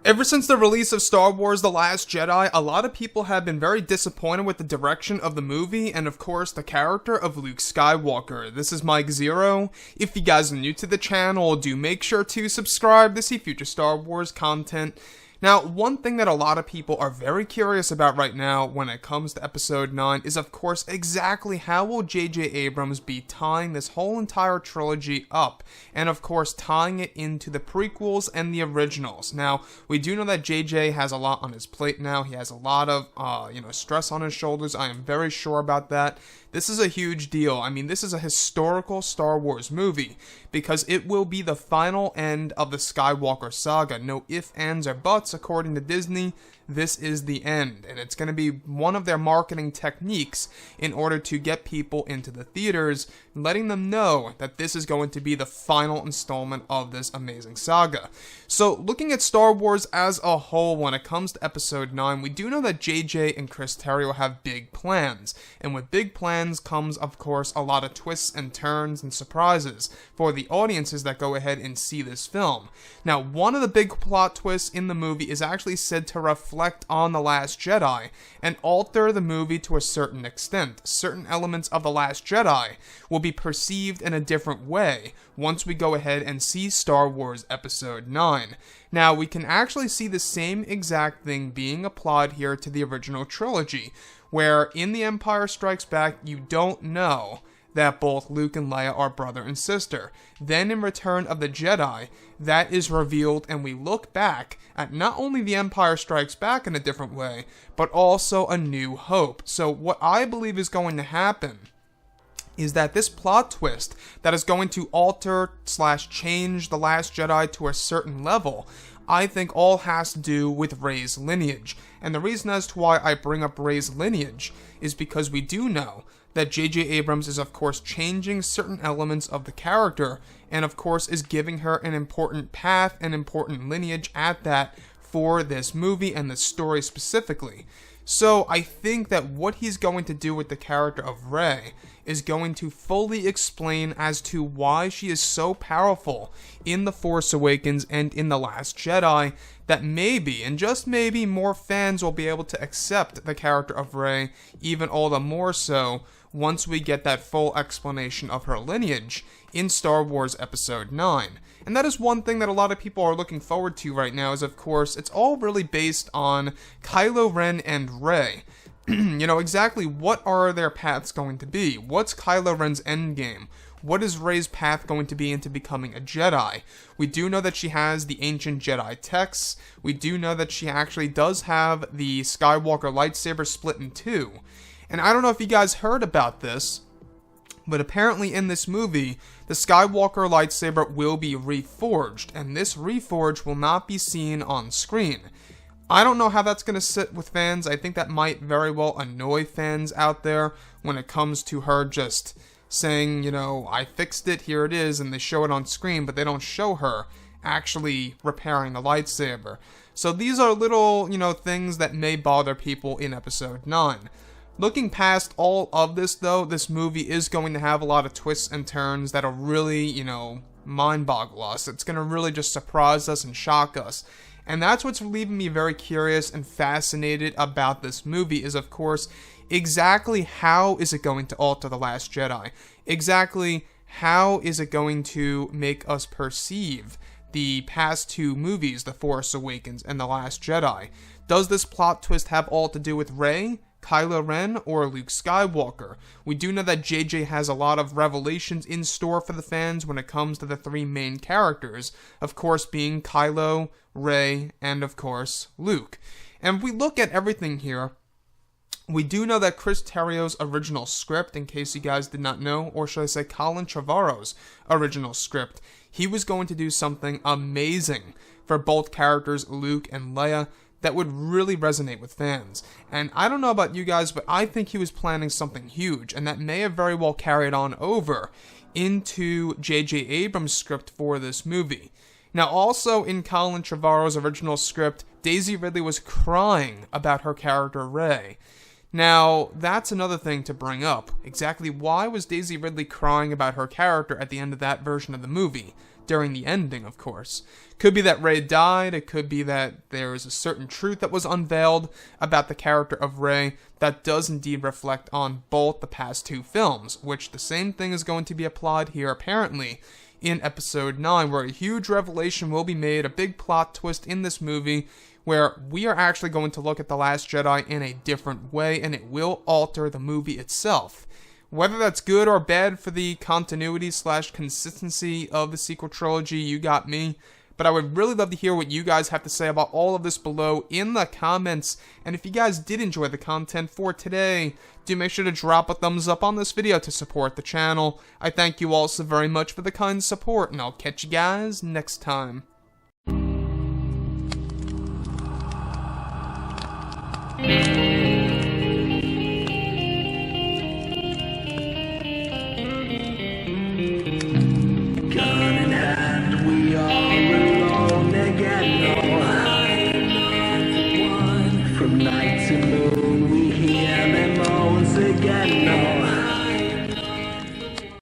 Ever since the release of Star Wars The Last Jedi, a lot of people have been very disappointed with the direction of the movie and of course the character of Luke Skywalker. This is Mike Zero. If you guys are new to the channel, do make sure to subscribe to see future Star Wars content. Now, one thing that a lot of people are very curious about right now when it comes to Episode 9 is, of course, exactly how will J.J. Abrams be tying this whole entire trilogy up, and of course, tying it into the prequels and the originals. Now, we do know that J.J. has a lot on his plate now. He has a lot of, stress on his shoulders. I am very sure about that. This is a huge deal. I mean, this is a historical Star Wars movie because it will be the final end of the Skywalker saga. No ifs, ands, or buts, according to Disney. This is the end, and it's going to be one of their marketing techniques in order to get people into the theaters, letting them know that this is going to be the final installment of this amazing saga. So, looking at Star Wars as a whole when it comes to Episode 9, we do know that JJ and Chris Terrio have big plans, and with big plans comes, of course, a lot of twists and turns and surprises for the audiences that go ahead and see this film. Now, one of the big plot twists in the movie is actually said to reflect on The Last Jedi and alter the movie to a certain extent. Certain elements of The Last Jedi will be perceived in a different way once we go ahead and see Star Wars Episode 9. Now, we can actually see the same exact thing being applied here to the original trilogy, where in The Empire Strikes Back, you don't know that both Luke and Leia are brother and sister. Then in Return of the Jedi, that is revealed and we look back at not only The Empire Strikes Back in a different way, but also A New Hope. So what I believe is going to happen is that this plot twist that is going to alter/change The Last Jedi to a certain level, I think all has to do with Rey's lineage. And the reason as to why I bring up Rey's lineage is because we do know that J.J. Abrams is of course changing certain elements of the character and of course is giving her an important path and important lineage at that for this movie and the story specifically. So I think that what he's going to do with the character of Rey is going to fully explain as to why she is so powerful in The Force Awakens and in The Last Jedi, that maybe, and just maybe, more fans will be able to accept the character of Rey even all the more so once we get that full explanation of her lineage in Star Wars Episode 9. And that is one thing that a lot of people are looking forward to right now is, of course, it's all really based on Kylo Ren and Rey. Exactly what are their paths going to be? What's Kylo Ren's endgame? What is Rey's path going to be into becoming a Jedi? We do know that she has the ancient Jedi texts. We do know that she actually does have the Skywalker lightsaber split in two. And I don't know if you guys heard about this, but apparently in this movie, the Skywalker lightsaber will be reforged, and this reforge will not be seen on screen. I don't know how that's going to sit with fans. I think that might very well annoy fans out there when it comes to her just saying, I fixed it, here it is, and they show it on screen, but they don't show her actually repairing the lightsaber. So these are little, things that may bother people in Episode 9. Looking past all of this, though, this movie is going to have a lot of twists and turns that'll really, mind-boggle us. It's going to really just surprise us and shock us. And that's what's leaving me very curious and fascinated about this movie is, of course, exactly how is it going to alter The Last Jedi? Exactly how is it going to make us perceive the past two movies, The Force Awakens and The Last Jedi? Does this plot twist have all to do with Rey, Kylo Ren, or Luke Skywalker? We do know that JJ has a lot of revelations in store for the fans when it comes to the three main characters, of course being Kylo, Rey, and of course Luke. And if we look at everything here, we do know that Chris Terrio's original script, in case you guys did not know, or should I say Colin Trevorrow's original script, he was going to do something amazing for both characters, Luke and Leia, that would really resonate with fans. And I don't know about you guys, but I think he was planning something huge, and that may have very well carried on over into J.J. Abrams' script for this movie. Now, also in Colin Trevorrow's original script, Daisy Ridley was crying about her character Rey. Now, that's another thing to bring up. Exactly why was Daisy Ridley crying about her character at the end of that version of the movie? during the ending, of course. Could be that Rey died, it could be that there is a certain truth that was unveiled about the character of Rey that does indeed reflect on both the past two films, which the same thing is going to be applied here apparently in Episode 9, where a huge revelation will be made, a big plot twist in this movie, where we are actually going to look at The Last Jedi in a different way, and it will alter the movie itself. Whether that's good or bad for the continuity / consistency of the sequel trilogy, you got me. But I would really love to hear what you guys have to say about all of this below in the comments. And if you guys did enjoy the content for today, do make sure to drop a thumbs up on this video to support the channel. I thank you all so very much for the kind support, and I'll catch you guys next time.